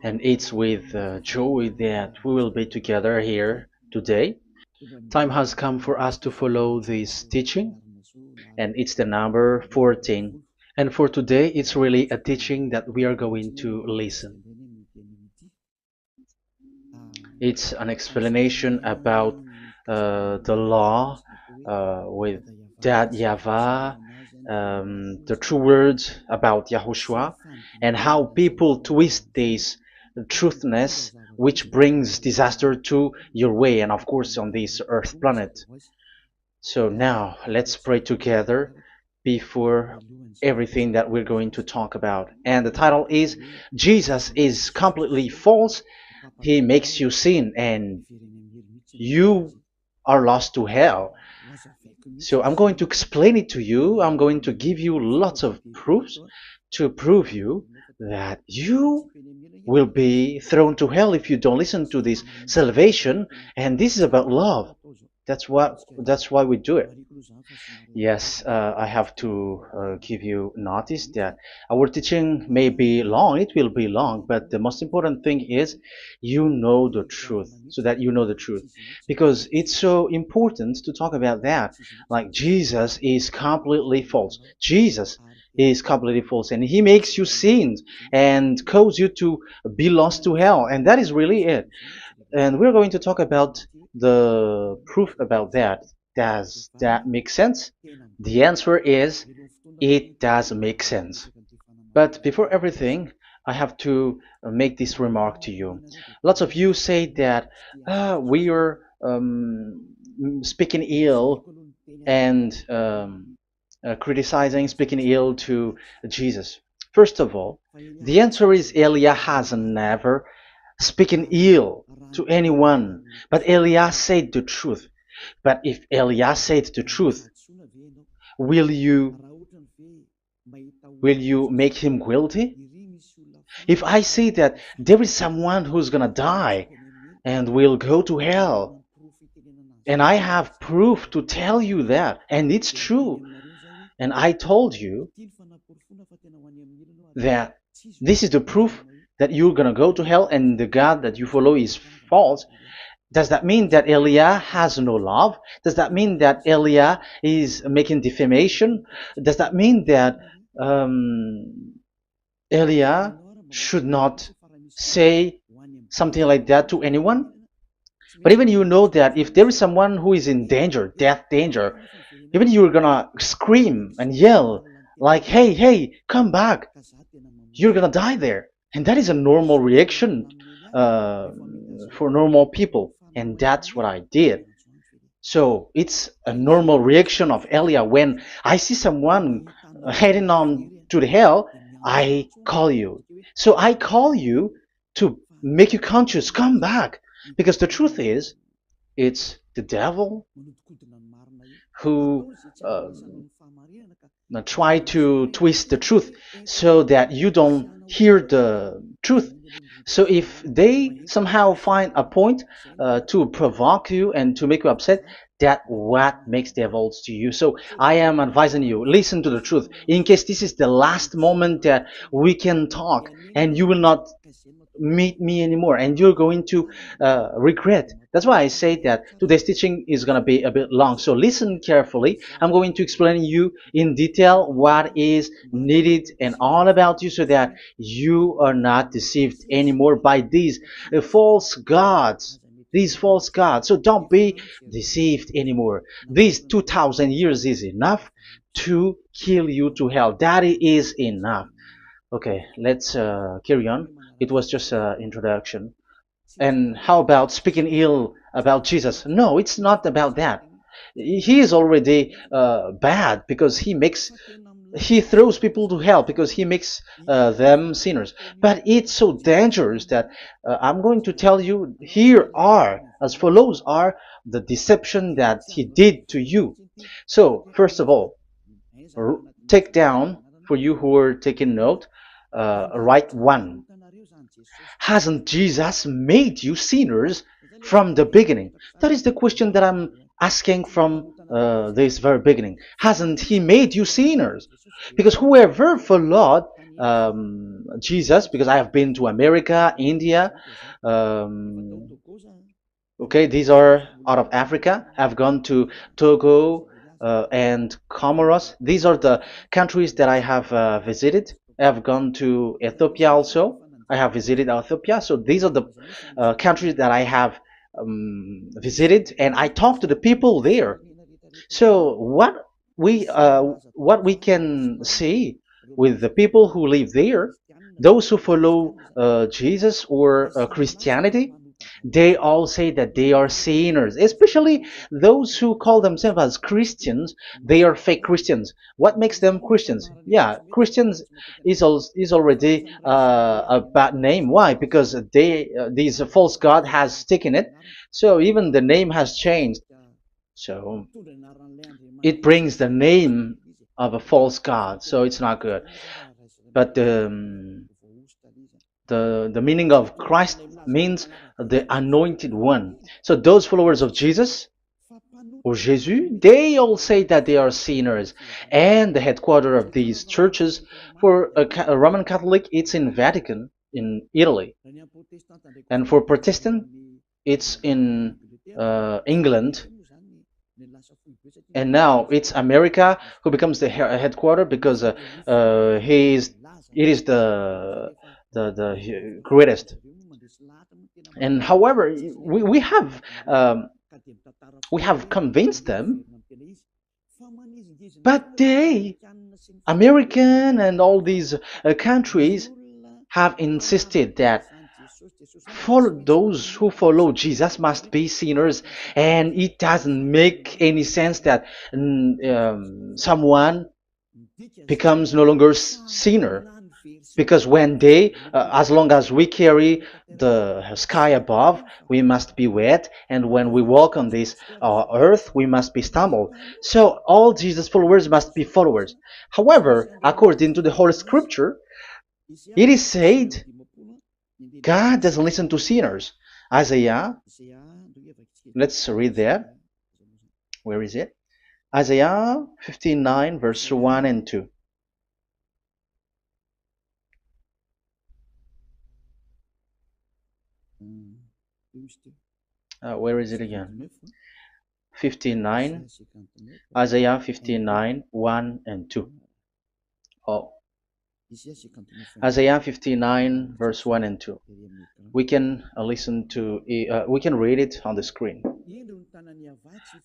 And it's with joy that we will be together here today. Time has come for us to follow this teaching, and it's the number 14. And for today, it's really a teaching that we are going to listen. It's an explanation about the law with that YAHVAH, the true words about YAHOSHUAH, and how people twist this truthness which brings disaster to your way and of course on this earth planet. So now let's pray together before everything that we're going to talk about. And the title is Jesus is completely false. He makes you sin and you are lost to hell. So I'm going to explain it to you. I'm going to give you lots of proofs to prove you that you will be thrown to hell if you don't listen to this salvation. And this is about love. That's why we do it. Yes, I have to give you notice that our teaching may be long, it will be long, but the most important thing is you know the truth, so that you know the truth. Because it's so important to talk about that. Like Jesus is completely false. Jesus is completely false, and he makes you sin and cause you to be lost to hell, and that is really it. And we're going to talk about the proof about that. Does that make sense? The answer is it does make sense. But before everything, I have to make this remark to you. Lots of you say that we are speaking ill and criticizing, speaking ill to Jesus. First of all, the answer is Elia has never speaking ill to anyone, but Elia said the truth. But if Elia said the truth, will you make him guilty? If I say that there is someone who's gonna die and will go to hell, and I have proof to tell you that, and it's true, and I told you that this is the proof that you're gonna go to hell and the God that you follow is false, does that mean that Elia has no love? Does that mean that Elia is making defamation? Does that mean that um, Elia should not say something like that to anyone? But even you know that if there is someone who is in danger, death danger, even you're gonna scream and yell like, hey, hey, come back. You're gonna die there. And that is a normal reaction uh, for normal people. And that's what I did. So it's a normal reaction of Elia. When I see someone heading on to the hell, I call you. So I call you to make you conscious, come back. Because the truth is, it's the devil who try to twist the truth so that you don't hear the truth. So if they somehow find a point to provoke you and to make you upset, that what makes devils to you. So I am advising you, listen to the truth. In case this is the last moment that we can talk and you will not meet me anymore and you're going to regret. That's why I say that today's teaching is going to be a bit long, so listen carefully. I'm going to explain you in detail what is needed and all about you so that you are not deceived anymore by these false gods, these false gods. So don't be deceived anymore. These 2000 years is enough to kill you to hell. That is enough. Okay, let's carry on. It was just an introduction. And how about speaking ill about Jesus? No, it's not about that. He is already bad because he throws people to hell because he makes them sinners. But it's so dangerous that I'm going to tell you here are as follows are the deception that he did to you. So first of all, take down for you who are taking note. Write one. Hasn't Jesus made you sinners from the beginning? That is the question that I'm asking from this very beginning. Hasn't he made you sinners? Because whoever followed Jesus, because I have been to America, India. Um, okay, these are out of Africa. I've gone to Togo and Comoros. These are the countries that I have visited. I have gone to Ethiopia also. I have visited Ethiopia. So these are the countries that I have visited, and I talked to the people there. So what we can see with the people who live there, those who follow Jesus or Christianity, they all say that they are sinners, especially those who call themselves as Christians. They are fake Christians. What makes them Christians? Yeah, Christians is already a bad name. Why? Because these false god has taken it. So even the name has changed. So it brings the name of a false god. So it's not good. But the meaning of Christ means the anointed one. So those followers of Jesus or Jesus, they all say that they are sinners. And the headquarters of these churches for a Roman Catholic, it's in Vatican in Italy, and for Protestant, it's in England. And now it's America who becomes the headquarter because he is it is the greatest. And however, um, we have convinced them, but they, American and all these countries, have insisted that those who follow Jesus must be sinners, and it doesn't make any sense that someone becomes no longer sinner, because when they, as long as we carry the sky above, we must be wet, and when we walk on this earth, we must be stumbled. So all Jesus followers must be followers. However, according to the Holy Scripture, it is said God doesn't listen to sinners. Isaiah, let's read that. Where is it? Isaiah 59, verse 1 and 2. Where is it again? 59, Isaiah 59, 1 and 2. Oh, Isaiah 59, verse 1 and 2. We can we can read it on the screen.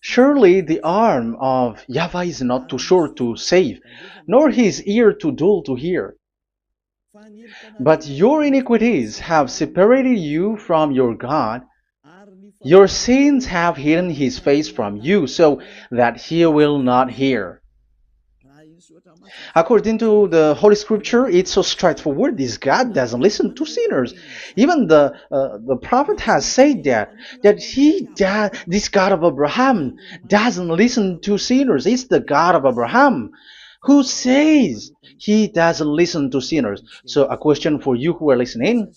Surely the arm of Yahweh is not too short to save, nor his ear too dull to hear. But your iniquities have separated you from your God. Your sins have hidden his face from you, so that he will not hear. According to the Holy Scripture, it's so straightforward. This God doesn't listen to sinners. Even the prophet has said that this God of Abraham doesn't listen to sinners. It's the God of Abraham who says he doesn't listen to sinners. So a question for you who are listening: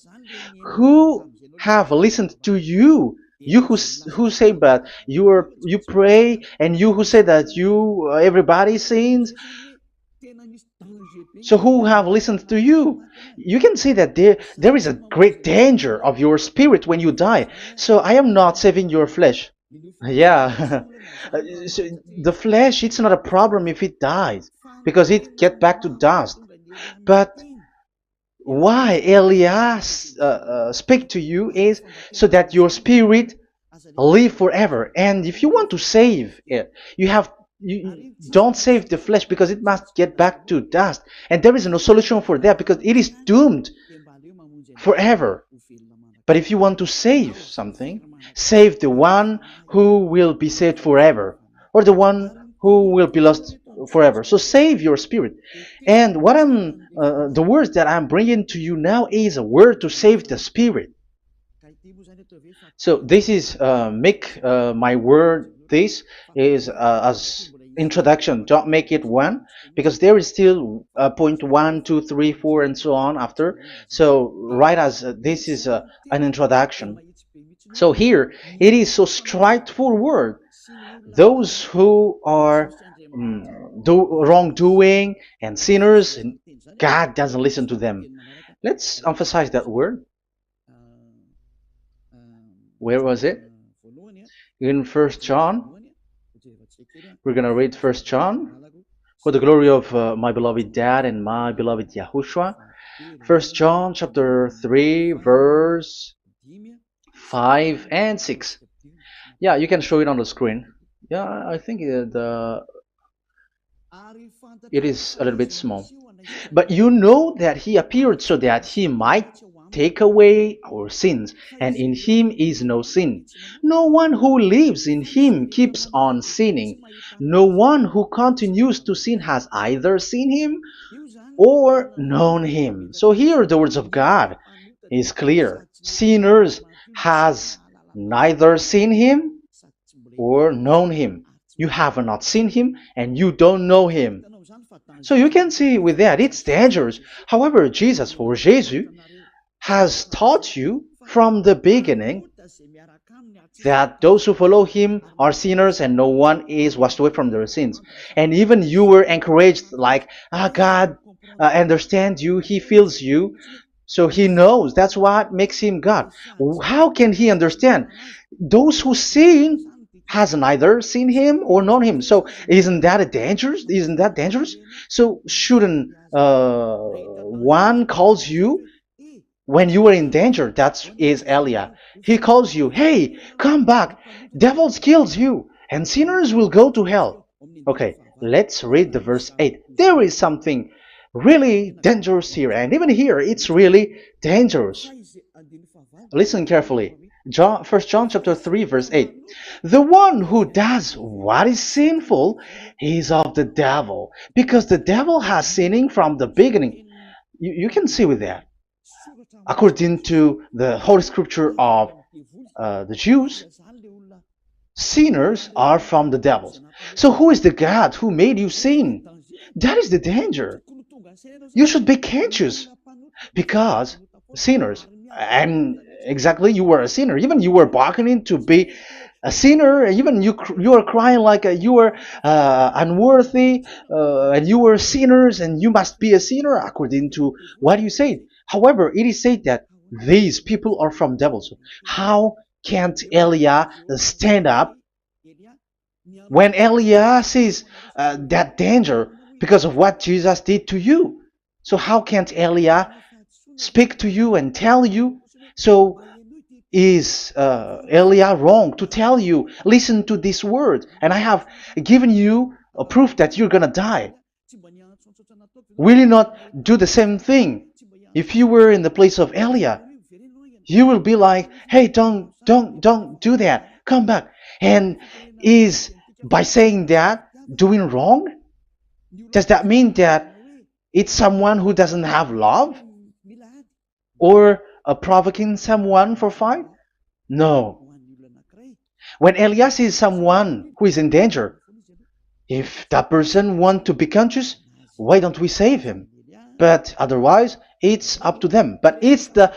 who have listened to you? You who say that you pray, and you who say that you everybody sins. So who have listened to you? You can see that there is a great danger of your spirit when you die. So I am not saving your flesh. Yeah. So the flesh, it's not a problem if it dies, because it get back to dust. But why Elias speak to you is so that your spirit live forever. And if you want to save it, you don't save the flesh, because it must get back to dust, and there is no solution for that because it is doomed forever. But if you want to save something, save the one who will be saved forever, or the one who will be lost forever. So save your spirit. And the words that I'm bringing to you now is a word to save the spirit. So this is make my word. This is as introduction. Don't make it one, because there is still point 1, 2, 3, 4, and so on after. So write as this is an introduction. So here it is so straightforward. Those who are wrongdoing and sinners, and God doesn't listen to them. Let's emphasize that word. Where was it? In First John. We're gonna read First John. For the glory of my beloved Dad and my beloved Yahushua. First John chapter 3 verse 5 and 6. Yeah, you can show it on the screen. Yeah, I think it is a little bit small. But you know that he appeared so that he might take away our sins, and in him is no sin. No one who lives in him keeps on sinning. No one who continues to sin has either seen him or known him. So here the words of God is clear. Sinners has neither seen him or known him. You have not seen him and you don't know him. So you can see with that it's dangerous. However, Jesus or Jesus has taught you from the beginning that those who follow him are sinners and no one is washed away from their sins. And even you were encouraged like, God understands you, he feels you, so he knows. That's what makes him God. How can he understand? Those who sin has neither seen him or known him. So isn't that a dangerous? Isn't that dangerous? So shouldn't one calls you when you are in danger? That is Elia. He calls you, hey, come back. Devils kills you, and sinners will go to hell. Okay, let's read the verse 8. There is something really dangerous here, and even here it's really dangerous. Listen carefully. First John chapter 3 verse 8. The one who does what is sinful is of the devil, because the devil has sinning from the beginning. You can see with that. According to the Holy Scripture of the Jews, sinners are from the devils. So who is the God who made you sin? That is the danger. You should be conscious, because sinners, and exactly you were a sinner, even you were bargaining to be a sinner, even you are crying like you were unworthy, and you were sinners and you must be a sinner according to what you said. However, it is said that these people are from devils. How can't Elia stand up when Elia sees that danger because of what Jesus did to you? So how can't Elia speak to you and tell you? So is Elia wrong to tell you, listen to this word, and I have given you a proof that you're gonna die? Will you not do the same thing? If you were in the place of Elia, you will be like, hey, don't do that, come back. And is by saying that doing wrong? Does that mean that it's someone who doesn't have love, or provoking someone for fight? No. When Elias sees someone who is in danger, if that person wants to be conscious, why don't we save him? But otherwise, it's up to them. But it's the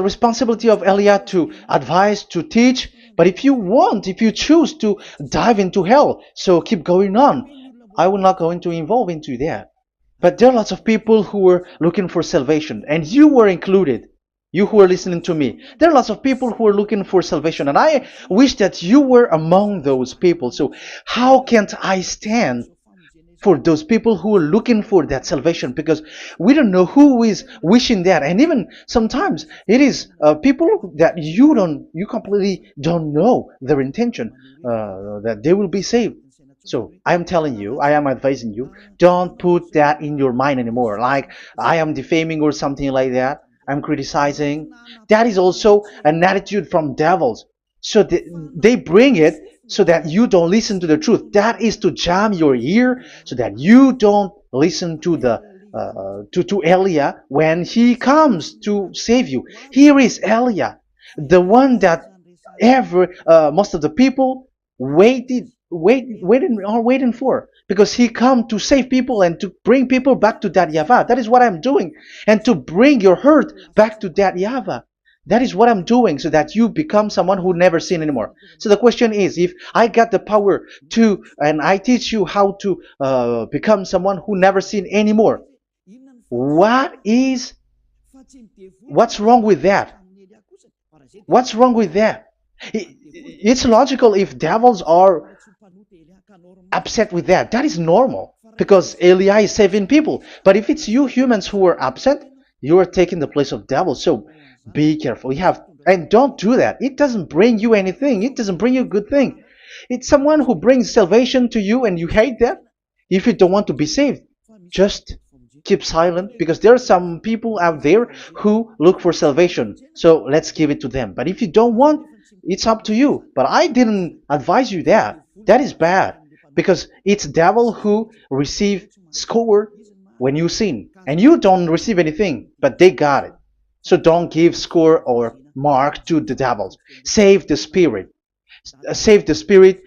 responsibility of Elia to advise, to teach. But if you choose to dive into hell, so keep going on. I will not go into involve into that. But there are lots of people who were looking for salvation, and you were included. You who are listening to me, there are lots of people who are looking for salvation, and I wish that you were among those people. So how can't I stand for those people who are looking for that salvation? Because we don't know who is wishing that, and even sometimes it is people that you completely don't know their intention that they will be saved. So I am telling you, I am advising you, don't put that in your mind anymore, like I am defaming or something like that. I'm criticizing. That is also an attitude from devils. So they bring it so that you don't listen to the truth. That is to jam your ear so that you don't listen to the to Elia when he comes to save you. Here is Elia, the one that most of the people waiting for, because he come to save people and to bring people back to that YAHVAH. That is what I'm doing, and to bring your hurt back to that YAHVAH. That is what I'm doing so that you become someone who never sin anymore. So the question is, if I got the power to, and I teach you how to become someone who never sin anymore, what is, what's wrong with that? What's wrong with that? It's logical if devils are upset with that. That is normal because Eli is saving people. But if it's you humans who are upset, you are taking the place of devils. So be careful. You have, and don't do that. It doesn't bring you anything. It doesn't bring you a good thing. It's someone who brings salvation to you and you hate that. If you don't want to be saved, just keep silent because there are some people out there who look for salvation. So let's give it to them. But if you don't want, it's up to you. But I didn't advise you that. That is bad because it's devil who receive score when you sin and you don't receive anything, but they got it. So don't give score or mark to the devils. Save the spirit. Save the spirit,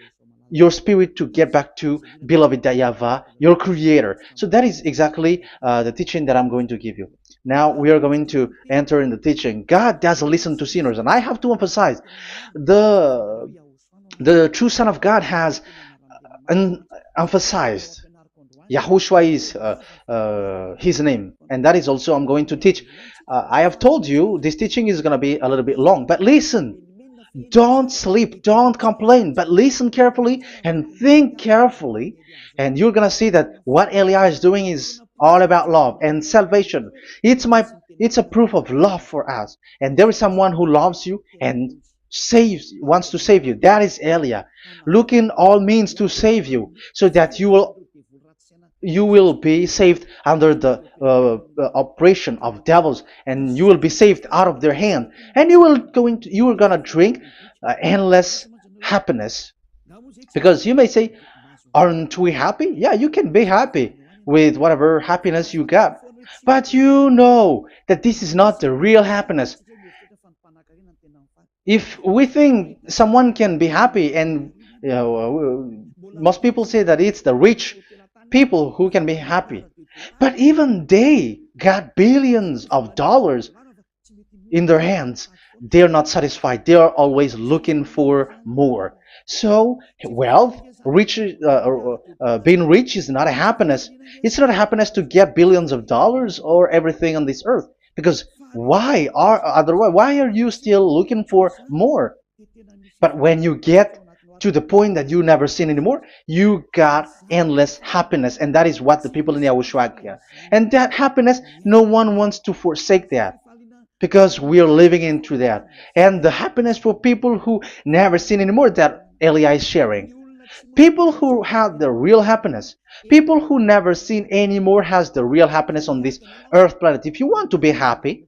your spirit, to get back to beloved Yahvah, your creator. So that is exactly the teaching that I'm going to give you. Now we are going to enter in the teaching. God doesn't listen to sinners, and I have to emphasize the the true Son of God has emphasized. Yahushua is his name, and that is also I'm going to teach. I have told you this teaching is going to be a little bit long, but listen. Don't sleep, don't complain, but listen carefully and think carefully, and you're gonna see that what Eli is doing is all about love and salvation. It's a proof of love for us, and there is someone who loves you and wants to save you. That is Elia, looking all means to save you, so that you will be saved under the oppression of devils, and you will be saved out of their hand, and you are gonna drink endless happiness. Because you may say, aren't we happy? Yeah, you can be happy with whatever happiness you got, but you know that this is not the real happiness. If we think someone can be happy, and most people say that it's the rich people who can be happy, but even they got billions of dollars in their hands, they're not satisfied. They are always looking for more. So wealth, being rich is not a happiness. It's not a happiness to get billions of dollars or everything on this earth. Because why are you still looking for more? But when you get to the point that you never sin anymore, you got endless happiness, and that is what the people in Yahushua get. And that happiness, no one wants to forsake that because we are living into that. And the happiness for people who never sin anymore that Elia is sharing. People who have the real happiness, people who never sin anymore has the real happiness on this earth planet. If you want to be happy,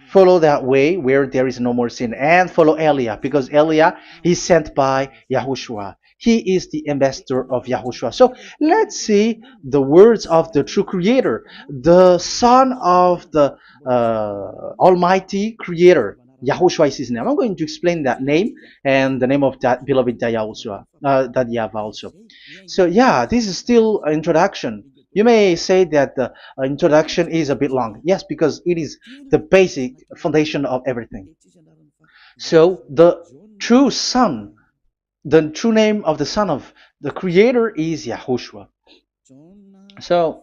follow that way where there is no more sin, and follow Elia, because Elia is sent by Yahushua. He is the ambassador of Yahushua. So let's see the words of the true creator, the son of the almighty creator. Yahushua is his name. I'm going to explain that name and the name of that beloved Yahushua, that Yahvah also. So yeah, this is still an introduction. You may say that the introduction is a bit long. Yes, because it is the basic foundation of everything. So the true son, the true name of the son of the creator is Yahushua. So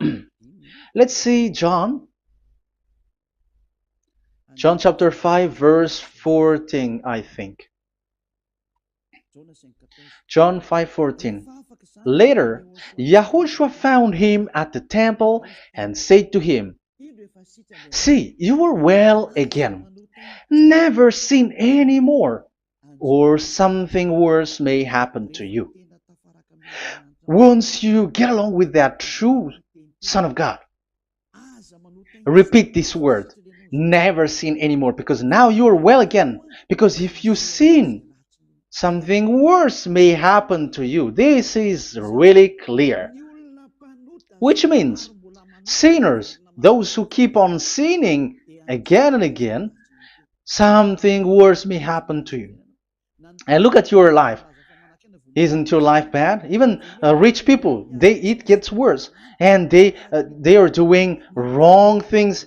let's see John chapter 5 verse 14, I think. John 5:14. Later, Yahushua found him at the temple and said to him, "See, you are well again. Never sin any more, or something worse may happen to you." Once you get along with that true Son of God, repeat this word. Never sin anymore, because now you are well again. Because if you sin, something worse may happen to you. This is really clear. Which means sinners, those who keep on sinning again and again, something worse may happen to you. And look at your life. Isn't your life bad? Even rich people, it gets worse, and they are doing wrong things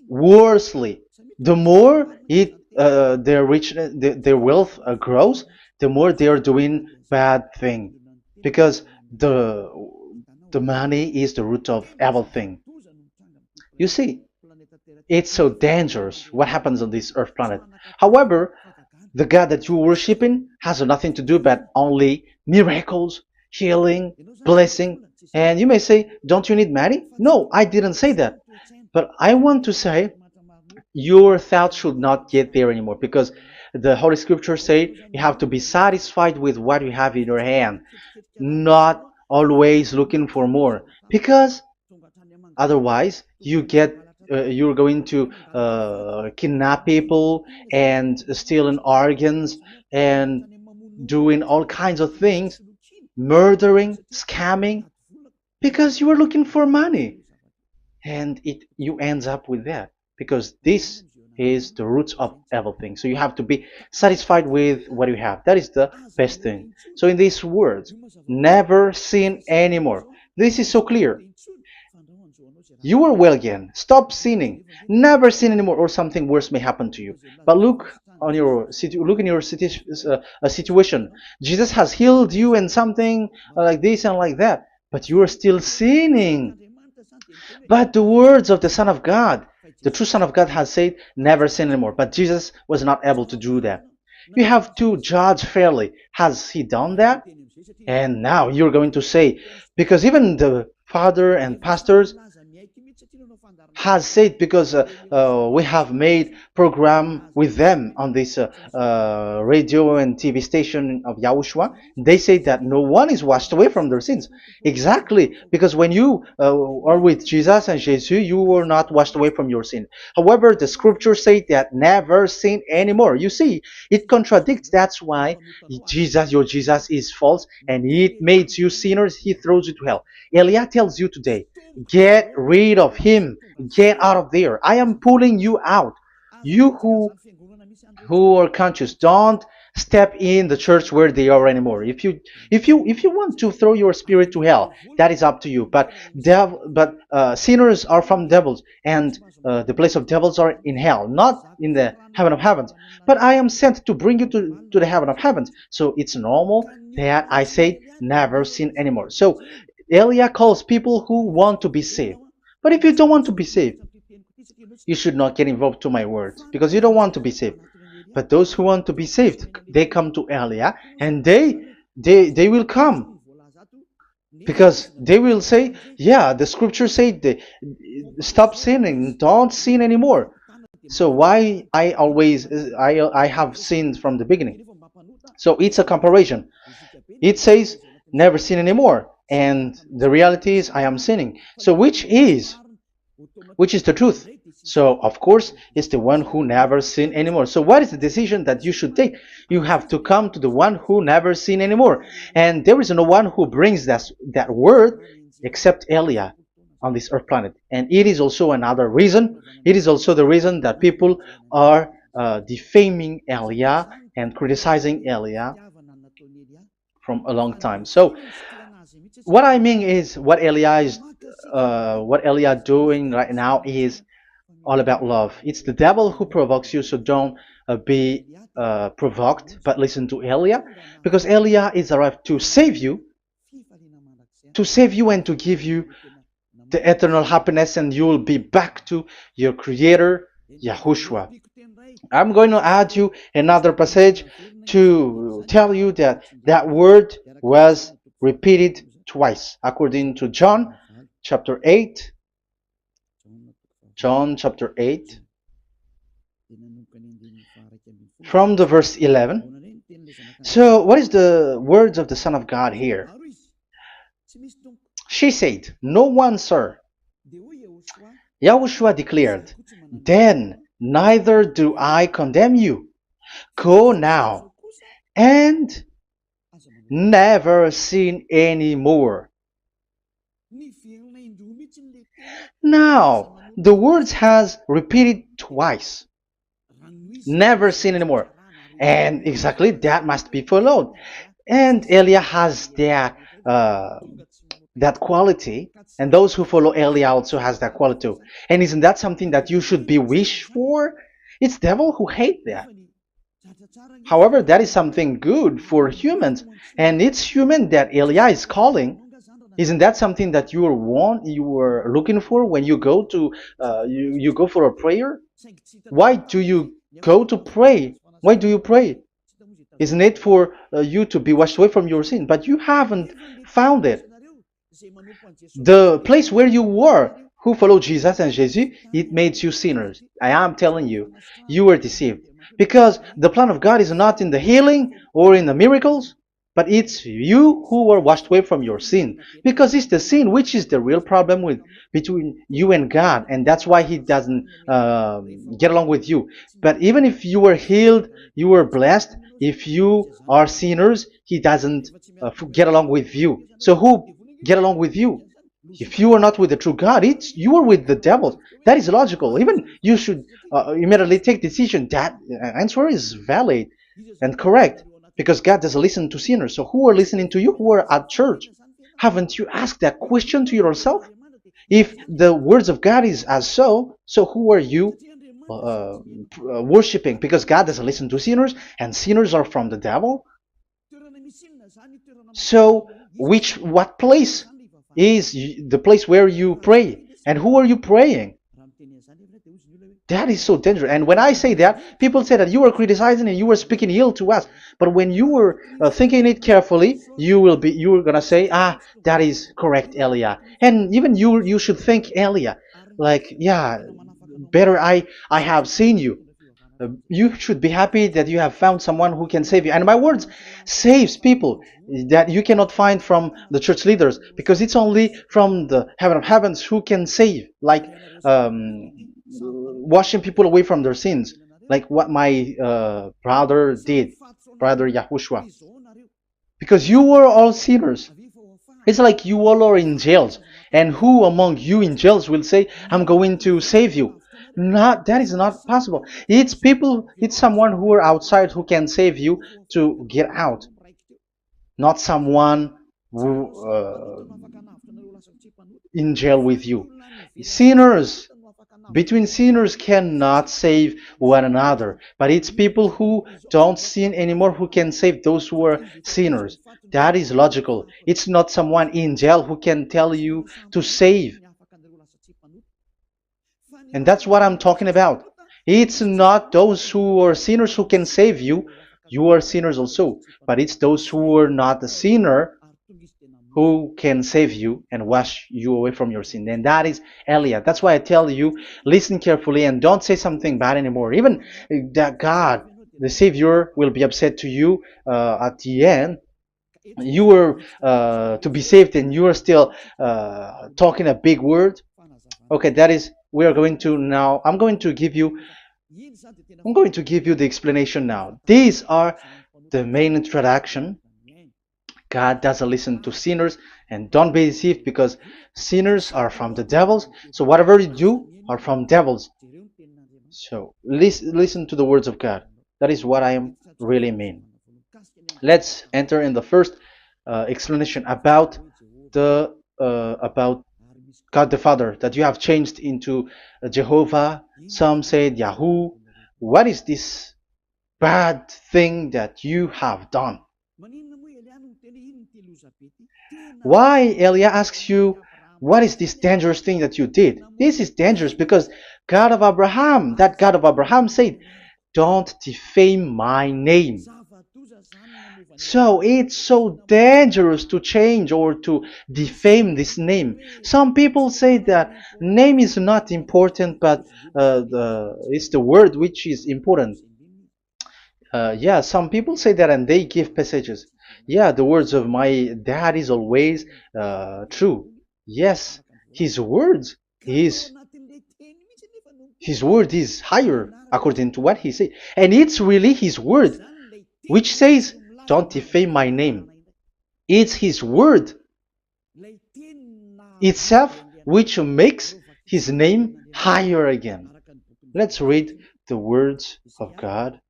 worsely. The more their rich, their wealth grows, the more they are doing bad thing, because the the money is the root of everything. You see, it's so dangerous what happens on this earth planet. However, the God that you're worshiping has nothing to do but only miracles, healing, blessing. And you may say, don't you need money? No, I didn't say that. But I want to say your thoughts should not get there anymore, because the Holy Scriptures say you have to be satisfied with what you have in your hand, not always looking for more, because otherwise you're going to kidnap people and stealing organs and doing all kinds of things, murdering, scamming, because you are looking for money, and it you ends up with that, because this is the roots of everything. So you have to be satisfied with what you have. That is the best thing. So in these words, never sin anymore. This is so clear. You are well again. Stop sinning. Never sin anymore, or something worse may happen to you. But look in your situation. Jesus has healed you and something like this and like that, but you are still sinning. But the words of the Son of God, the true Son of God, has said, never sin anymore. But Jesus was not able to do that. You have to judge fairly. Has he done that? And now you're going to say, because even the father and pastors has said, because we have made program with them on this radio and TV station of Yahushua, they say that no one is washed away from their sins. Exactly, because when you are with Jesus and Jesus, you are not washed away from your sin. However, the scriptures say that never sin anymore. You see, it contradicts. That's why your Jesus is false, and it makes you sinners. He throws you to hell. Elia tells you today, get rid of him. Get out of there. I am pulling you out. You who are conscious, don't step in the church where they are anymore. If you want to throw your spirit to hell, that is up to you. But sinners are from devils, and the place of devils are in hell, not in the heaven of heavens. But I am sent to bring you to the heaven of heavens. So it's normal that I say never sin anymore. So Elia calls people who want to be saved. But if you don't want to be saved, you should not get involved to my words, because you don't want to be saved. But those who want to be saved, they come to Elia, and they will come, because they will say, yeah, the scriptures say stop sinning, don't sin anymore. So why I have sinned from the beginning? So it's a comparison. It says never sin anymore, and the reality is I am sinning. So which is the truth? So of course it's the one who never sin anymore. So what is the decision that you should take? You have to come to the one who never sin anymore, and there is no one who brings that word except Elia on this earth planet. And it is also another reason. It is also the reason that people are defaming Elia and criticizing Elia from a long time. So what I mean is what Elia doing right now is all about love. It's the devil who provokes you, so don't be provoked, but listen to Elia, because Elia is arrived to save you and to give you the eternal happiness, and you will be back to your Creator, Yahushua. I'm going to add you another passage to tell you that that word was repeated twice, according to John chapter 8. John chapter 8, from the verse 11. So, what is the words of the Son of God here? She said, no one, sir. Yahushua declared, then neither do I condemn you. Go now and never sin any more. Now, the words has repeated twice. Never sin anymore. And exactly that must be followed. And Elia has that quality, and those who follow Elia also has that quality too. And isn't that something that you should be wish for? It's devil who hate that. However, that is something good for humans, and it's human that Elia is calling. Isn't that something that you were looking for when you go to you go for a prayer? Why do you go to pray? Why do you pray? Isn't it for you to be washed away from your sin? But you haven't found it. The place where you were, who followed Jesus and Jesus, it made you sinners. I am telling you, you were deceived. Because the plan of God is not in the healing or in the miracles, but it's you who were washed away from your sin. Because it's the sin which is the real problem with between you and God, and that's why He doesn't get along with you. But even if you were healed, you were blessed. If you are sinners, He doesn't get along with you. So who get along with you? If you are not with the true God, it's you are with the devil. That is logical. Even you should immediately take decision. That answer is valid and correct because God doesn't listen to sinners. So who are listening to you? Who are at church? Haven't you asked that question to yourself? If the words of God is as so who are you worshiping? Because God doesn't listen to sinners, and sinners are from the devil. So what place is the place where you pray, and who are you praying? That is so dangerous. And when I say that, people say that you were criticizing and you were speaking ill to us. But when you were thinking it carefully, you were gonna say, that is correct, Elia. And even you should think, Elia, like, yeah, better I have seen you. You should be happy that you have found someone who can save you. And my words saves people that you cannot find from the church leaders, because it's only from the heaven of heavens who can save, like washing people away from their sins, like what my brother did, brother Yahushua. Because you were all sinners. It's like you all are in jails, and who among you in jails will say, I'm going to save you? Not that is not possible. It's people, it's someone who are outside who can save you to get out, not someone who in jail with you. Sinners, between sinners cannot save one another, but it's people who don't sin anymore who can save those who are sinners. That is logical. It's not someone in jail who can tell you to save. And that's what I'm talking about. It's not those who are sinners who can save you. You are sinners also. But it's those who are not a sinner who can save you and wash you away from your sin. And that is Elia. That's why I tell you, listen carefully and don't say something bad anymore. Even that God, the Savior, will be upset to you at the end. You were to be saved and you are still talking a big word. Okay, that is, we are going to now, I'm going to give you the explanation now. These are the main introduction. God doesn't listen to sinners, and don't be deceived because sinners are from the devils. So whatever you do are from devils. So listen to the words of God. That is what I really mean. Let's enter in the first explanation about about God the Father, that you have changed into Jehovah. Some said Yahoo. What is this bad thing that you have done? Why Elia asks you, what is this dangerous thing that you did? This is dangerous because God of Abraham, that God of Abraham said, don't defame my name. So it's so dangerous to change or to defame this name. Some people say that name is not important, but it's the word which is important. Yeah, some people say that and they give passages. Yeah, the words of my dad is always true. Yes, his words, his word is higher according to what he said. And it's really his word which says, don't defame my name. It's his word itself which makes his name higher again. Let's read the words of God.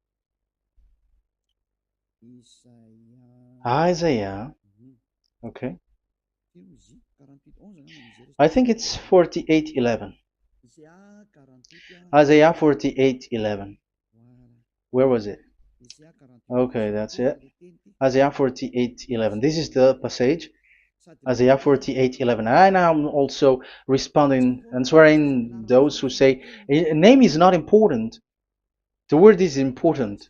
Isaiah, okay. I think it's 48:11. Isaiah 48:11. Where was it? Okay, that's it. Isaiah 48:11. This is the passage. Isaiah 48:11. And I'm also responding, answering those who say a name is not important. The word is important.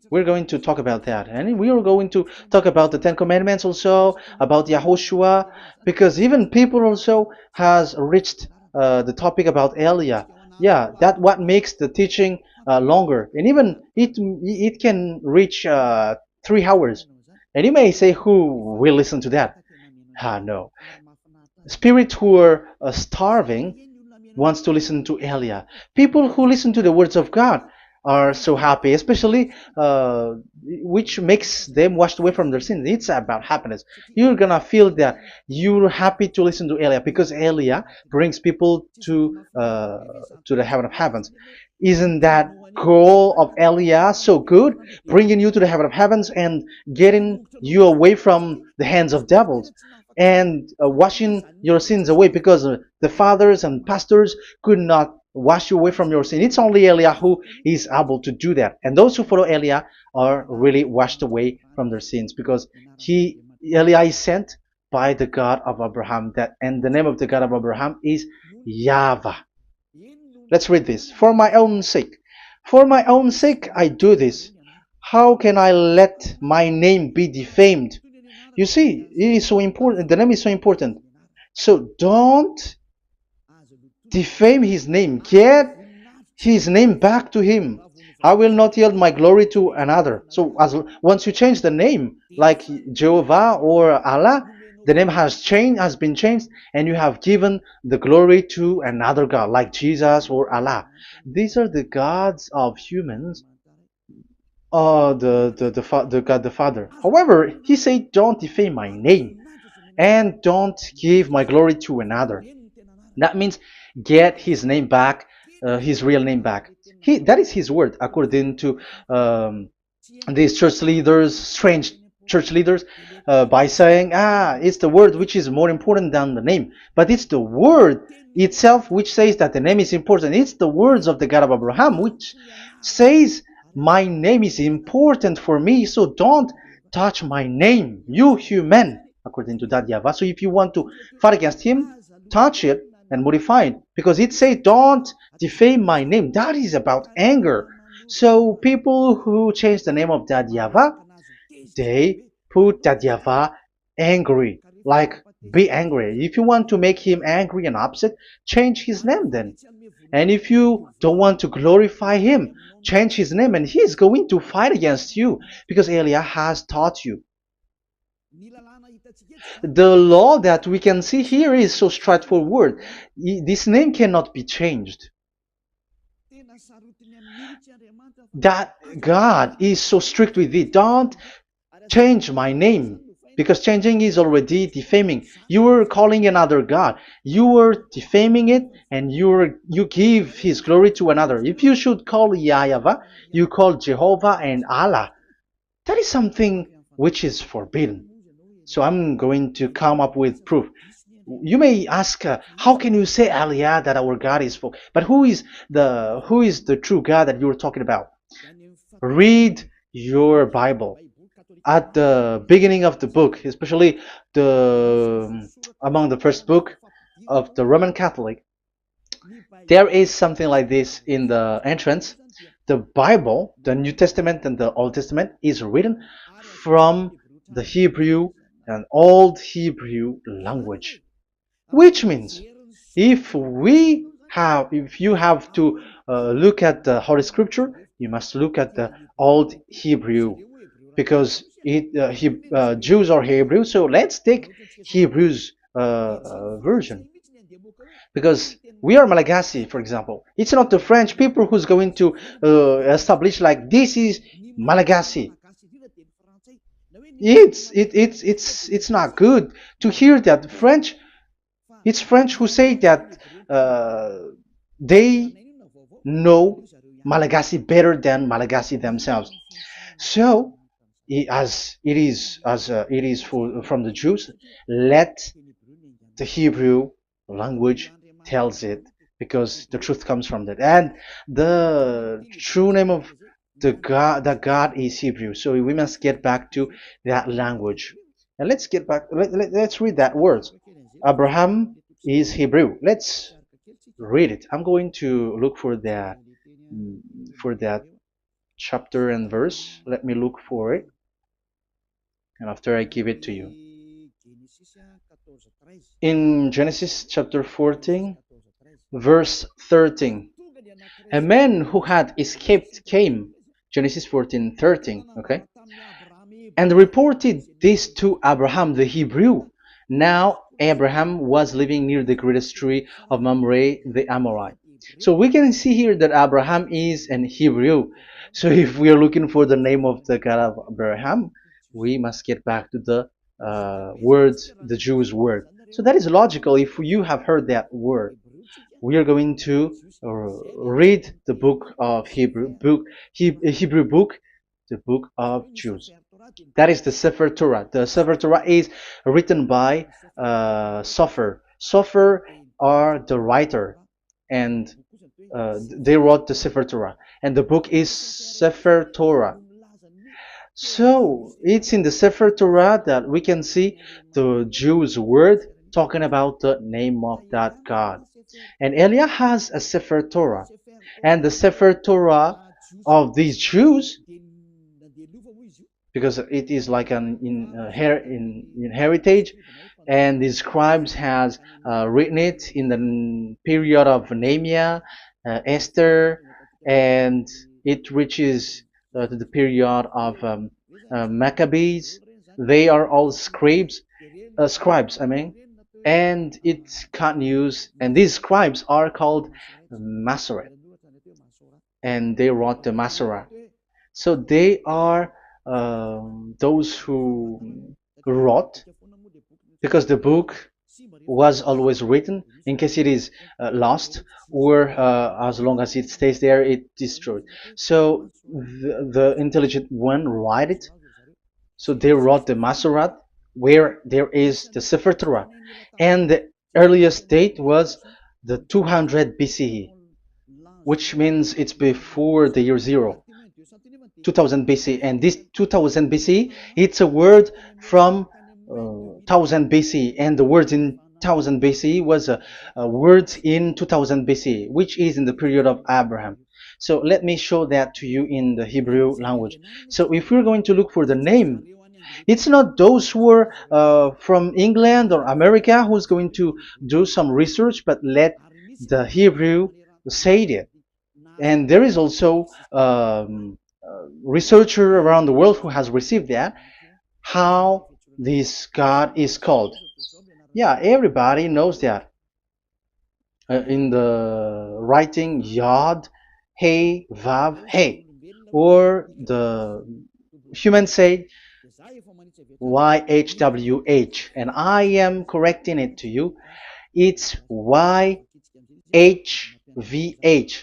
We're going to talk about that. And we are going to talk about the Ten Commandments also, about Yahushua, because even people also has reached the topic about Elia. Yeah, that what makes the teaching longer. And even it can reach 3 hours. And you may say, who will listen to that? Ah, no. Spirits who are starving wants to listen to Elia. People who listen to the words of God are so happy, especially which makes them washed away from their sins. It's about happiness. You're gonna feel that you're happy to listen to Elia because Elia brings people to the heaven of heavens. Isn't that goal of Elia so good, bringing you to the heaven of heavens and getting you away from the hands of devils? And washing your sins away because the fathers and pastors could not wash you away from your sin. It's only Elia who is able to do that. And those who follow Elia are really washed away from their sins because Elia is sent by the God of Abraham. And the name of the God of Abraham is YAHVAH. Let's read this. For my own sake. For my own sake I do this. How can I let my name be defamed? You see, it is so important. The name is so important. So don't defame his name. Get his name back to him. I will not yield my glory to another. So once you change the name, like Jehovah or Allah, the name has been changed, and you have given the glory to another God, like Jesus or Allah. These are the gods of humans, the God the Father. However, he said, "Don't defame my name, and don't give my glory to another." That means get his name back, his real name back. That is his word, according to these church leaders, strange church leaders, by saying, it's the word which is more important than the name. But it's the word itself which says that the name is important. It's the words of the God of Abraham which says, my name is important for me, so don't touch my name, you human, according to that YAHVAH. So if you want to fight against him, touch it and modify it, because it says don't defame my name. That is about anger. So people who change the name of that YAHVAH, they put that YAHVAH angry, like be angry. If you want to make him angry and upset, change his name then. And if you don't want to glorify him, change his name, and he is going to fight against you, because Elia has taught you. The law that we can see here is so straightforward. This name cannot be changed. That God is so strict with it. Don't change my name, because changing is already defaming. You are calling another God. You are defaming it, and you give his glory to another. If you should call YAHVAH, you call Jehovah and Allah. That is something which is forbidden. So I'm going to come up with proof. You may ask, how can you say Aliyah that our God is full? But who is the true God that you're talking about? Read your Bible. At the beginning of the book, especially among the first book of the Roman Catholic, there is something like this in the entrance. The Bible, the New Testament and the Old Testament, is written from the Hebrew and Old Hebrew language, which means if you have to look at the Holy Scripture, you must look at the Old Hebrew, because Jews are Hebrew. So let's take Hebrew's version, because we are Malagasy, for example. It's not the French people who's going to establish like this is Malagasy. It's not good to hear that French. It's French who say that they know Malagasy better than Malagasy themselves. So, it is from the Jews, let the Hebrew language tells it, because the truth comes from that. And the true name of that God is Hebrew. So we must get back to that language. And let's get back. Let's read that word. Abraham is Hebrew. Let's read it. I'm going to look mm, for that chapter and verse. Let me look for it, and after I give it to you. In Genesis chapter 14, verse 13, a man who had escaped came, Genesis 14:13, okay, and reported this to Abraham the Hebrew. Now Abraham was living near the greatest tree of Mamre the Amorite. So we can see here that Abraham is an Hebrew. So if we are looking for the name of the God of Abraham, we must get back to the word, the Jewish word. So that is logical. If you have heard that word, we are going to read the book of Hebrew book, the book of Jews. That is the Sefer Torah. The Sefer Torah is written by Sofer. Sofer are the writer, and they wrote the Sefer Torah, and the book is Sefer Torah. So it's in the Sefer Torah that we can see the Jews' word talking about the name of that God. And Eliah has a Sefer Torah, and the Sefer Torah of these Jews, because it is like an in heritage, and the scribes has written it in the period of Nehemiah, Esther, and it reaches to the period of Maccabees. They are all scribes, I mean, and it continues, and these scribes are called Masoret, and they wrote the Masorah. So they are those who wrote, because the book was always written in case it is lost, or as long as it stays there, it destroyed. So the intelligent one write it. So they wrote the Masorat, where there is the Sefer Torah, and the earliest date was the 200 BCE, which means it's before the year zero. 2000 BC, and this 2000 BC, it's a word from 1000 BC, and the word in 1000 BC was a word in 2000 BC, which is in the period of Abraham. So let me show that to you in the Hebrew language. So if we're going to look for the name, it's not those who are from England or America who's going to do some research, but let the Hebrew say it. And there is also researcher around the world who has received that, how this God is called. Yeah, everybody knows that. In the writing Yod, Hey, Vav, Hey, or the human say YHWH, and I am correcting it to you. It's YHVH,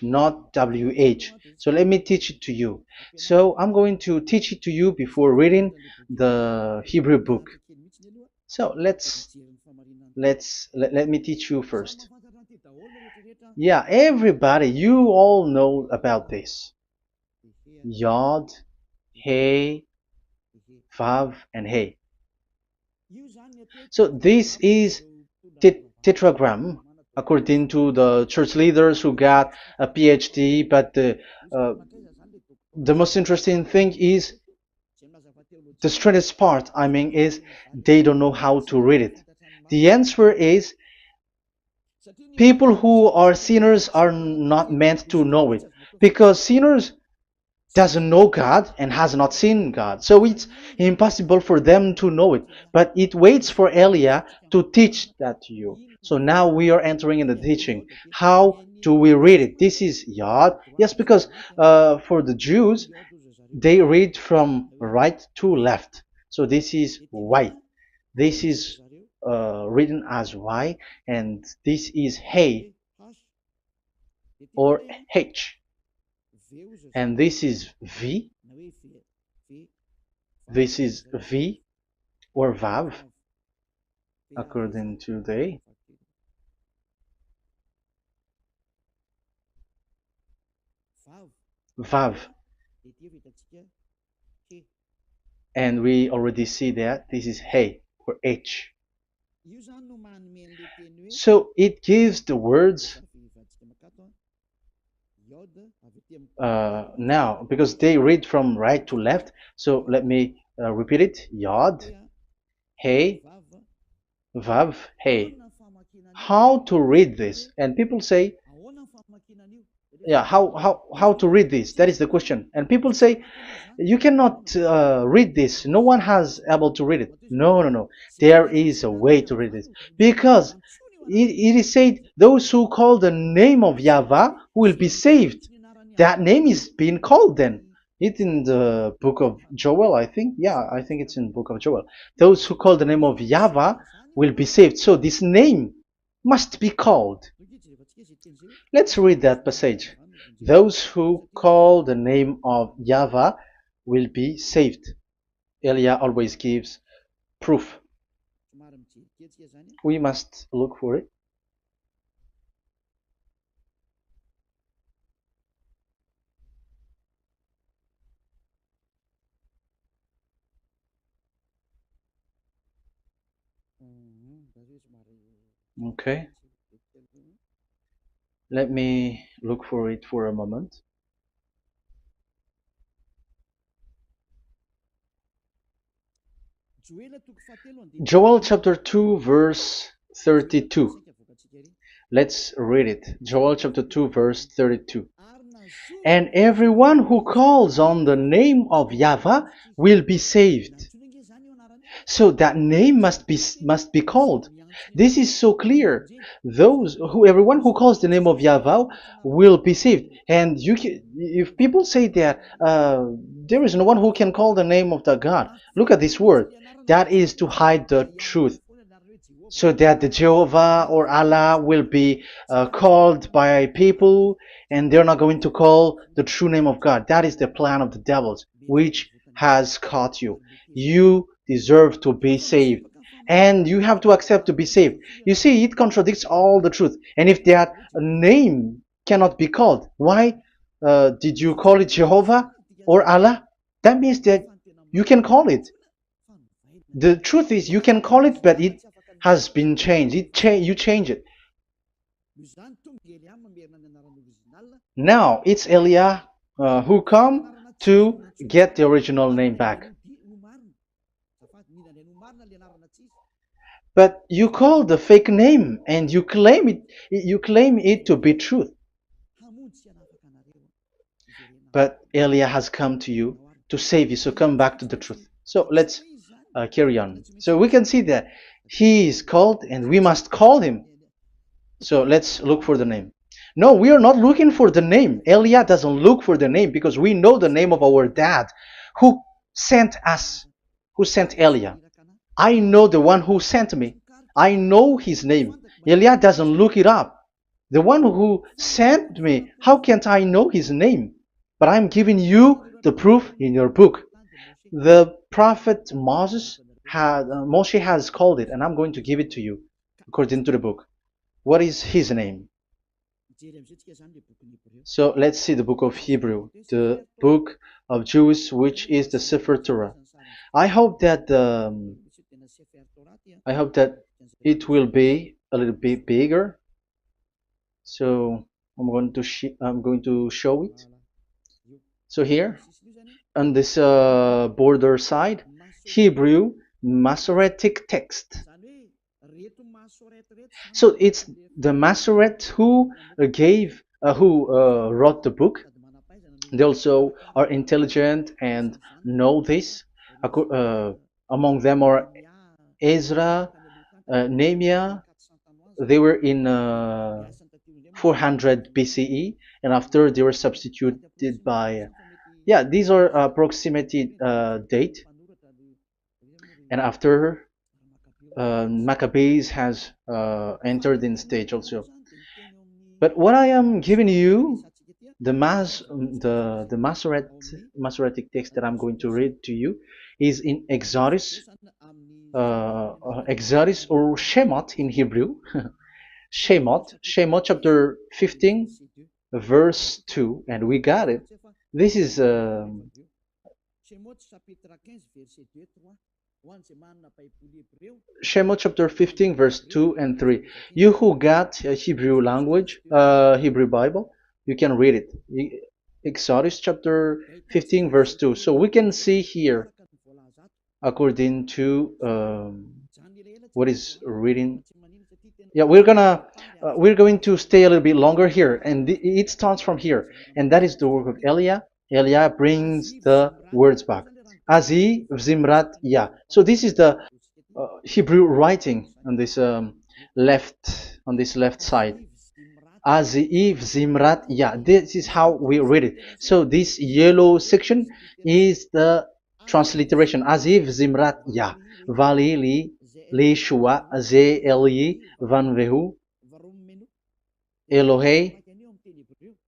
not WH. So let me teach it to you. So I'm going to teach it to you before reading the Hebrew book. So let me teach you first. Yeah, everybody, you all know about this. Yod, Hey, Vav, and Hey. So this is tetragram, according to the church leaders who got a PhD. But the most interesting thing is, the strangest part, I mean, is they don't know how to read it. The answer is, people who are sinners are not meant to know it, because sinners doesn't know God and has not seen God. So it's impossible for them to know it. But it waits for Elia to teach that to you. So now we are entering in the teaching. How do we read it? This is Yod. Yes, because for the Jews, they read from right to left. So this is Y. This is written as Y, and this is Hey or H. And this is V. This is V or Vav, according to the Vav. And we already see that this is He or H. So it gives the words now because they read from right to left. So let me repeat it. Yod, He, Vav, He. How to read this? And people say, yeah, how to read this? That is the question. And people say, you cannot read this. No one has able to read it. No, no, no. There is a way to read this because it is said, those who call the name of Yahweh will be saved. That name is being called then. It's in the book of Joel, I think. Yeah, I think it's in the book of Joel. Those who call the name of Yahweh will be saved. So this name must be called. Let's read that passage. Those who call the name of Yahweh will be saved. Elia always gives proof. We must look for it. Okay. Let me look for it for a moment. Joel chapter 2 verse 32. Let's read it. Joel chapter 2 verse 32. And everyone who calls on the name of Yahweh will be saved. So that name must be called. This is so clear. Everyone who calls the name of Yahweh will be saved. And if people say that there is no one who can call the name of the God, look at this word. That is to hide the truth, so that the Jehovah or Allah will be called by people, and they're not going to call the true name of God. That is the plan of the devils, which has caught you. You deserve to be saved, and you have to accept to be saved. You see, it contradicts all the truth. And if that name cannot be called, why did you call it Jehovah or Allah? That means that you can call it. The truth is, you can call it, but it has been changed. You change it. Now it's Elia who come to get the original name back. But you call the fake name and you claim it to be truth. But Elia has come to you to save you, so come back to the truth. So let's carry on. So we can see that he is called and we must call him. So let's look for the name. No, we are not looking for the name. Elia doesn't look for the name because we know the name of our dad who sent us, who sent Elia. I know the one who sent me. I know his name. Elia doesn't look it up. The one who sent me, how can't I know his name? But I'm giving you the proof in your book. The prophet Moshe has called it, and I'm going to give it to you according to the book. What is his name? So let's see the book of Hebrew, the book of Jews, which is the Sefer Torah. I hope that it will be a little bit bigger. So I'm going to show it. So here on this border side, Hebrew Masoretic text. So it's the Masoret who wrote the book. They also are intelligent and know this. Among them are Ezra, Nehemiah. They were in 400 BCE, and after they were substituted by these are approximated date, and after Maccabees has entered in stage also. But what I am giving you, the Masoretic text that I'm going to read to you is in Exodus or Shemot in Hebrew. Shemot chapter 15 verse 2, and we got it. This is Shemot chapter 15, verse 2 and 3. You who got a Hebrew language, Hebrew Bible, you can read it. Exodus chapter 15, verse 2. So we can see here, according to what is reading. Yeah, we're going to stay a little bit longer here, and it starts from here, and that is the work of Eliah. Eliah brings the words back. Azi Zimrat Ya. So this is the Hebrew writing on this left side. Aziv Zimrat Ya. This is how we read it. So this yellow section is the transliteration. Aziv Zimrat Ya. Vali li shua ze eli van vehu Elohei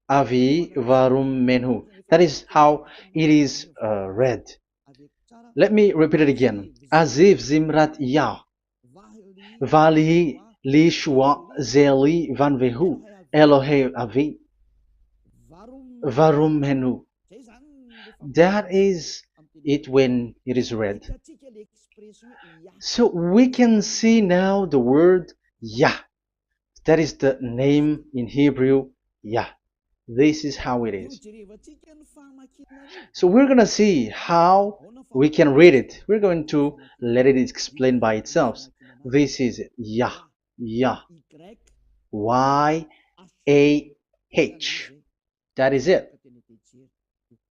avi varum menhu. That is how it is read. Let me repeat it again. Aziv Zimrat Ya. Vali li shua ze eli van vehu Elohei avi varum menhu. That is it when it is read. So we can see now the word Yah. That is the name in Hebrew, Yah. This is how it is. So we're going to see how we can read it. We're going to let it explain by itself. This is it. Yah. Yah. Y-A-H. That is it.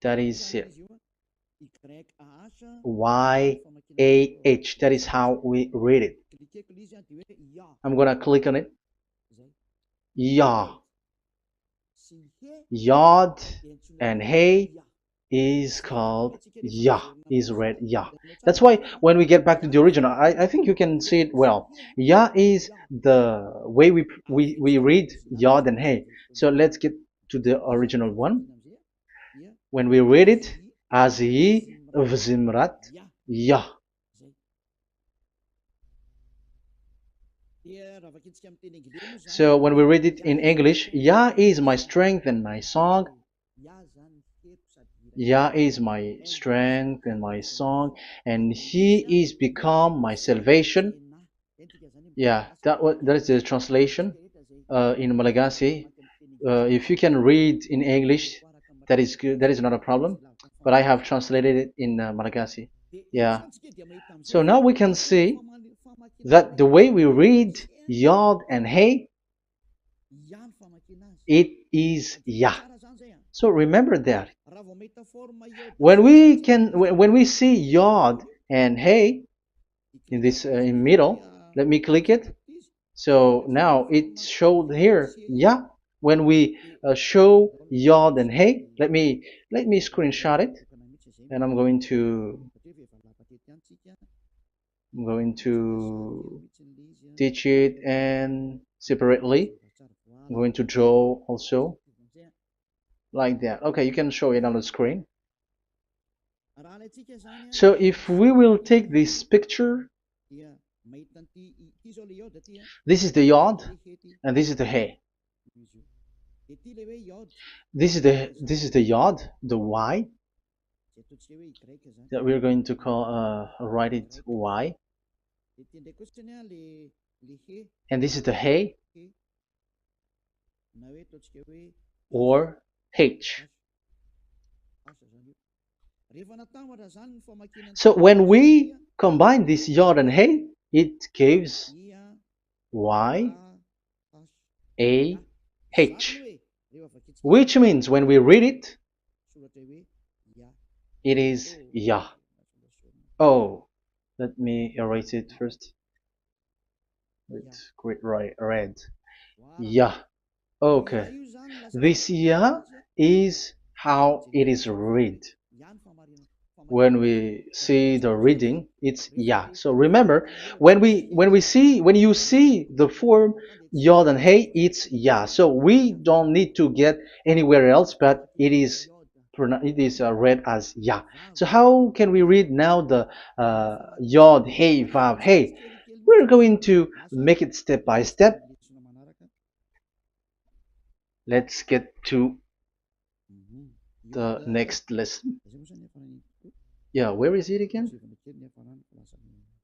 That is it. Y-A-H. That is how we read it. I'm going to click on it. Yah. Yod and Hey is called Yah, is read Yah. That's why when we get back to the original, I think you can see it well. Yah is the way we read Yod and Hey. So let's get to the original one. When we read it, Azi Vzimrat Yah. So when we read it in English, Yah is my strength and my song. Yah is my strength and my song, and He is become my salvation. Yeah, that is the translation in Malagasy. If you can read in English, that is good. That is not a problem. But I have translated it in Malagasy. Yeah. So now we can see that the way we read Yod and Hey, it is Yah. So remember that. When we see Yod and Hey in this in middle, let me click it. So now it showed here Yah. When we show Yod and Hey, let me screenshot it, and I'm going to teach it and separately. I'm going to draw also like that. Okay, you can show it on the screen. So if we will take this picture, this is the Yod and this is the Hey. This is the Yod, the Y, that we're going to call write it Y. And this is the Hey or H. So when we combine this Yod and Hey, it gives Y A H, which means when we read it, it is Yah. Oh, let me erase it first with great red. Yah. Okay. This Yah is how it is read. When we see the reading, it's Yah. So remember, when you see the form Yod and Hey, it's Yah. So we don't need to get anywhere else, but it is read as Yah. So how can we read now the Yod, Hey, Vav, Hey? We're going to make it step by step. Let's get to the next lesson. Yeah, where is it again?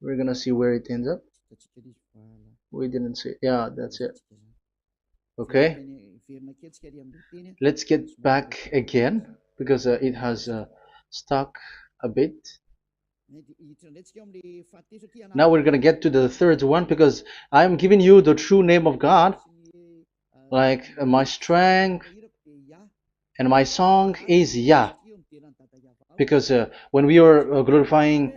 We're gonna see where it ends up. We didn't see. Yeah, that's it. Okay, let's get back again because it has stuck a bit. Now we're gonna get to the third one because I'm giving you the true name of God, like my strength and my song is Yah, because when we are glorifying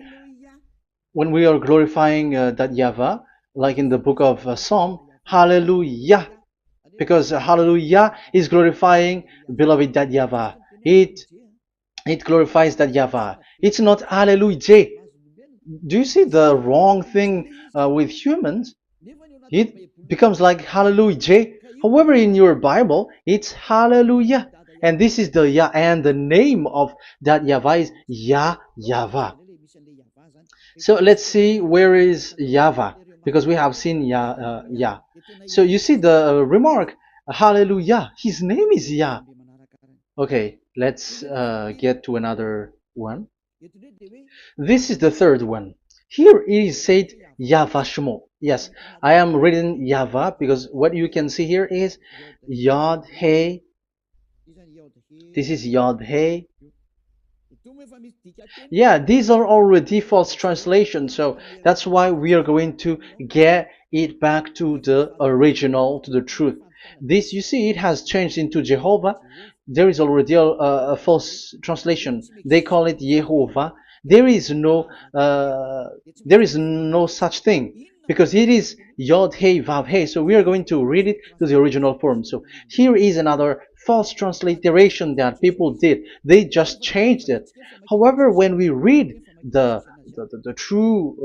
that Yahvah, like in the book of Psalm, Hallelujah, because Hallelujah is glorifying beloved that Yahvah. It glorifies that Yahvah. It's not Hallelujah. Do you see the wrong thing with humans? It becomes like Hallelujah. However, in your Bible, it's Hallelujah. And this is the Yah, and the name of that Yahvah is Yahvah. So let's see where is Yahvah, because we have seen Yah. So you see the remark, Hallelujah. His name is Yah. Okay, let's get to another one. This is the third one. Here it is said YAHVAH. Yes, I am reading Yahvah because what you can see here is Yod Hey. This is Yod Hey. Yeah, these are already false translations, so that's why we are going to get it back to the original, to the truth. This, you see, it has changed into Jehovah. There is already a false translation. They call it Yehovah. There is no, there is no such thing because it is Yod Hey Vav Hey. So we are going to read it to the original form. So here is another false transliteration that people did. They just changed it. However, when we read the true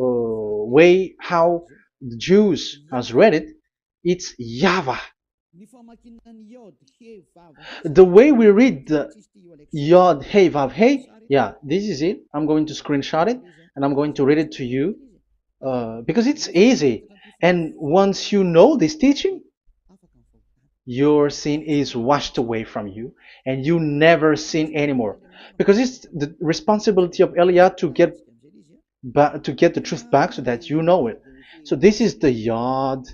way how the Jews has read it, it's Yahvah. The way we read the Yod Hey Vav Hey, yeah, this is it. I'm going to screenshot it and I'm going to read it to you because it's easy. And once you know this teaching, your sin is washed away from you and you never sin anymore, because it's the responsibility of Eliah to get the truth back so that you know it. So this is the Yod.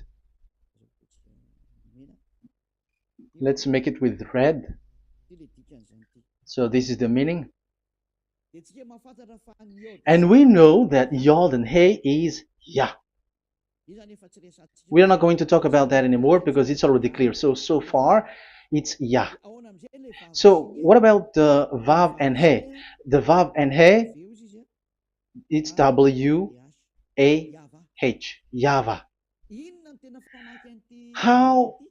Let's make it with red. So this is the meaning, and we know that Yod and Hey is Yah. We are not going to talk about that anymore because it's already clear. So far, it's Yah. So what about the Vav and He? The Vav and He, it's W-A-H, Yahvah.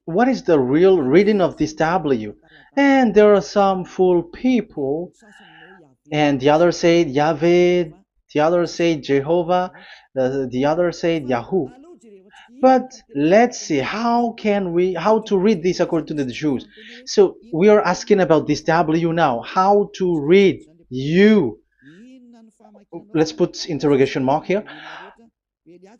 What is the real reading of this W? And there are some fool people, and the others say Yahweh, the others say Jehovah, the others say Yahoo. But let's see, how to read this according to the Jews? So we are asking about this W now. How to read you? Let's put interrogation mark here.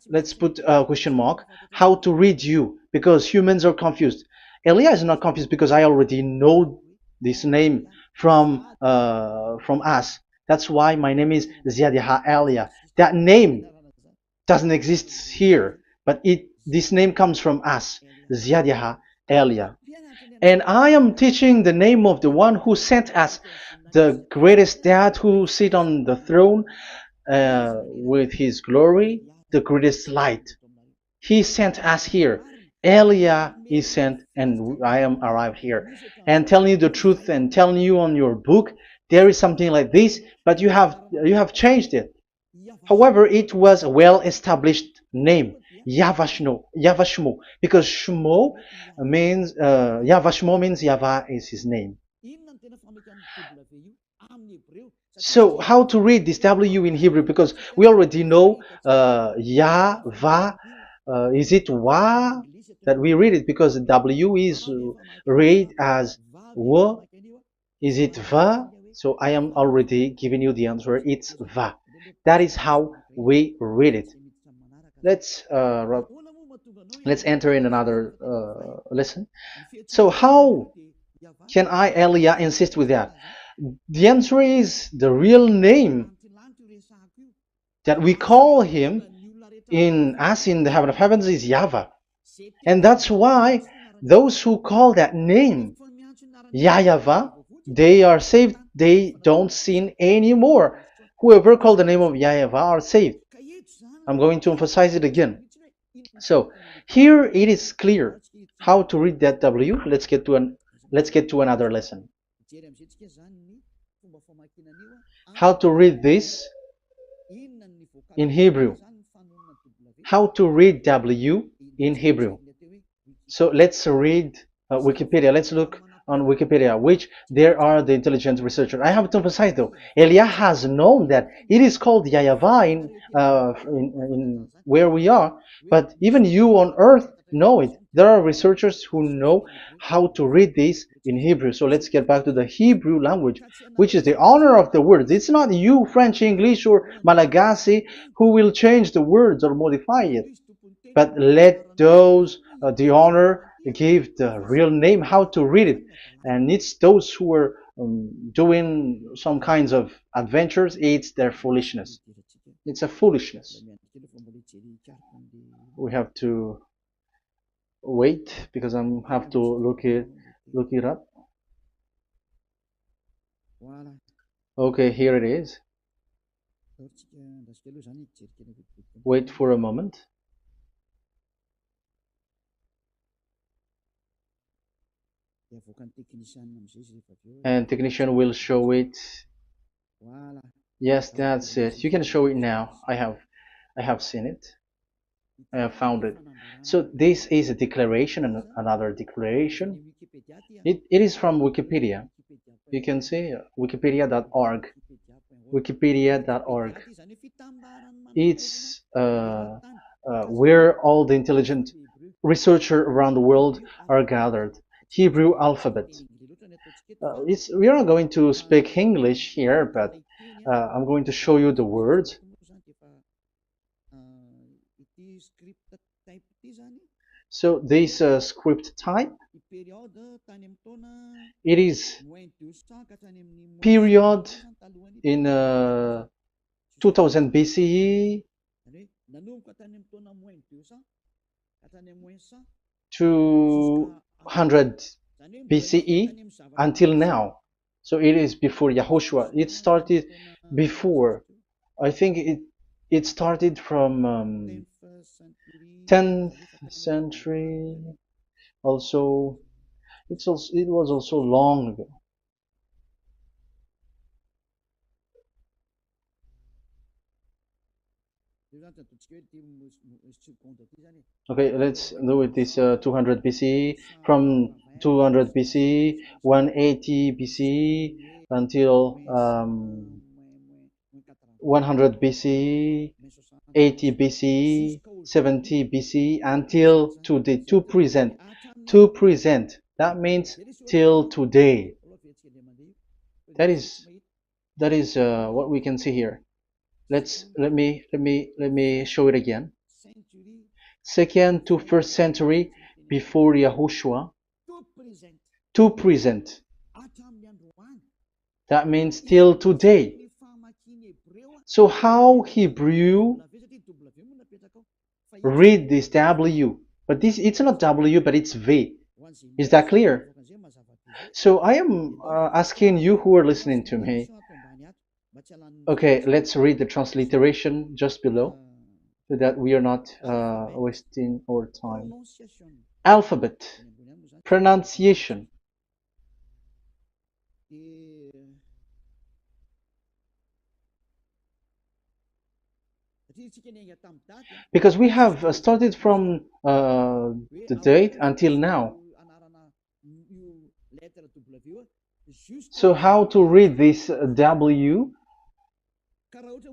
Let's put a question mark. How to read you? Because humans are confused. Elia is not confused because I already know this name from us. That's why my name is Ziadiha Elia. That name doesn't exist here, but this name comes from us, Ziadiha Elia. And I am teaching the name of the one who sent us, the greatest dad who sit on the throne with his glory, the greatest light. He sent us here. Elia is sent, and I am arrived here. And telling you the truth and telling you on your book, there is something like this, but you have changed it. However, it was a well-established name, YAHVAH, because Shmo means YAHVAH means Yahvah is his name. So how to read this W in Hebrew? Because we already know Yahvah. Is it Wa that we read it? Because W is read as W. Is it Va? So I am already giving you the answer. It's Va. That is how we read it. Let's enter in another lesson. So how can I, Elia, insist with that? The answer is the real name that we call him in as in the heaven of heavens is YAHVAH. And that's why those who call that name YAHVAH, they are saved. They don't sin anymore. Whoever called the name of YAHVAH are saved. I'm going to emphasize it again. So here it is clear how to read that W. Let's get to another lesson. How to read this in Hebrew. How to read W in Hebrew. So let's read Wikipedia. Let's look on Wikipedia, which there are the intelligent researchers. I have to emphasize though, Elia has known that it is called YAHVAH in where we are, but even you on earth know it. There are researchers who know how to read this in Hebrew. So let's get back to the Hebrew language, which is the honor of the words. It's not you, French, English, or Malagasy, who will change the words or modify it. But let those the honor give the real name, how to read it. And it's those who are doing some kinds of adventures, it's their foolishness. It's a foolishness. We have to wait because I have to look it up. Okay, here it is. Wait for a moment. And technician will show it. Yes, that's it. You can show it now. I have seen it. I have found it. So this is a declaration and another declaration. It is from Wikipedia. You can see wikipedia.org. Wikipedia.org. It's where all the intelligent researchers around the world are gathered. Hebrew alphabet. We are not going to speak English here, but I'm going to show you the words. So this script type, it is period in 2000 BCE to 100 BCE until now. So it is before Yahushua. It started before. I think it started from 10th century. Also, it was also long ago. Okay, let's do it this 200 BCE, from 200 BCE, 180 BCE until 100 BCE, 80 BCE, 70 BCE until today, to present. That means till today. That is what we can see here. Let me show it again. Second to first century before Yahushua, to present. That means till today. So how Hebrew read this W? But it's not W, but it's V. Is that clear? So I am asking you who are listening to me. Okay, let's read the transliteration just below, so that we are not wasting our time. Alphabet, pronunciation. Because we have started from the date until now. So how to read this W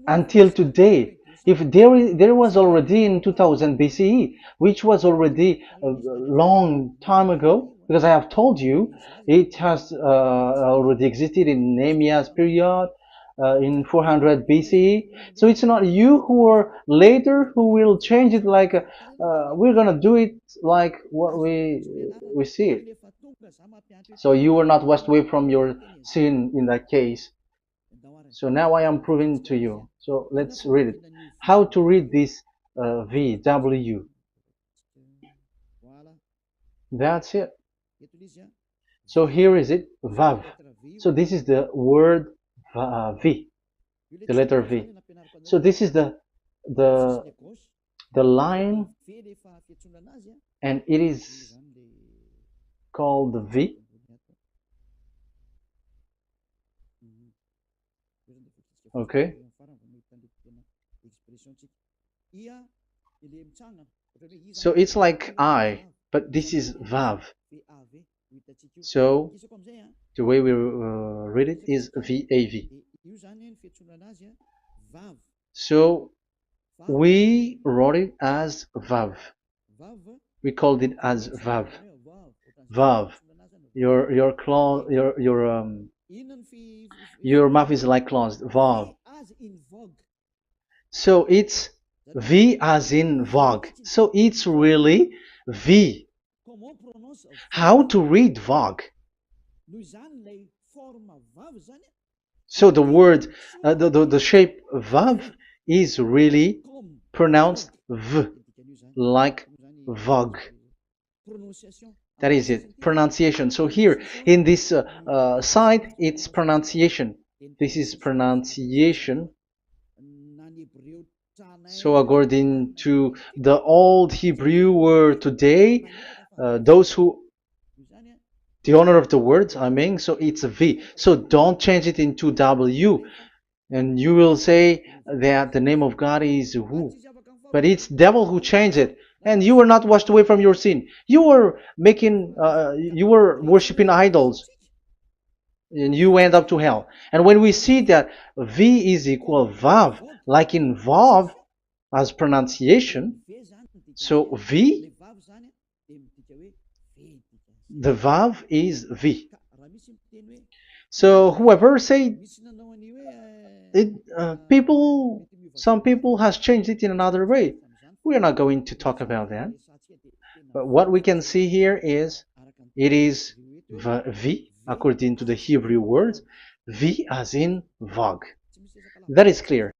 until today? If there was already in 2000 BCE, which was already a long time ago, because I have told you it has already existed in Nehemiah's period, in 400 BCE. So it's not you who are later who will change it like we're gonna do it like what we see it. So you were not washed away from your sin in that case. So now I am proving to you. So let's read it. How to read this VW? That's it. So here is it, Vav. So this is the word V, the letter V. So this is the the line, and it is called the V. Okay. So it's like I, but this is Vav. So the way we read it is VAV. So we wrote it as Vav. We called it as Vav. Vav. Your claw, your mouth is like closed. Vav. So it's V as in Vogue. So it's really V. How to read Vogue? So the word, the shape Vav is really pronounced V, like Vogue. That is it, pronunciation. So here in this side, it's pronunciation. This is pronunciation. So according to the old Hebrew word today, those who the owner of the words, I mean, so it's a V. So don't change it into W, and you will say that the name of God is who, but it's devil who changed it. And you were not washed away from your sin. You were you were worshiping idols, and you went up to hell. And when we see that V is equal Vav, like in Vav as pronunciation, so V, the Vav is V. So whoever say it, some people has changed it in another way. We are not going to talk about that. But what we can see here is it is V according to the Hebrew words, V as in Vogue. That is clear.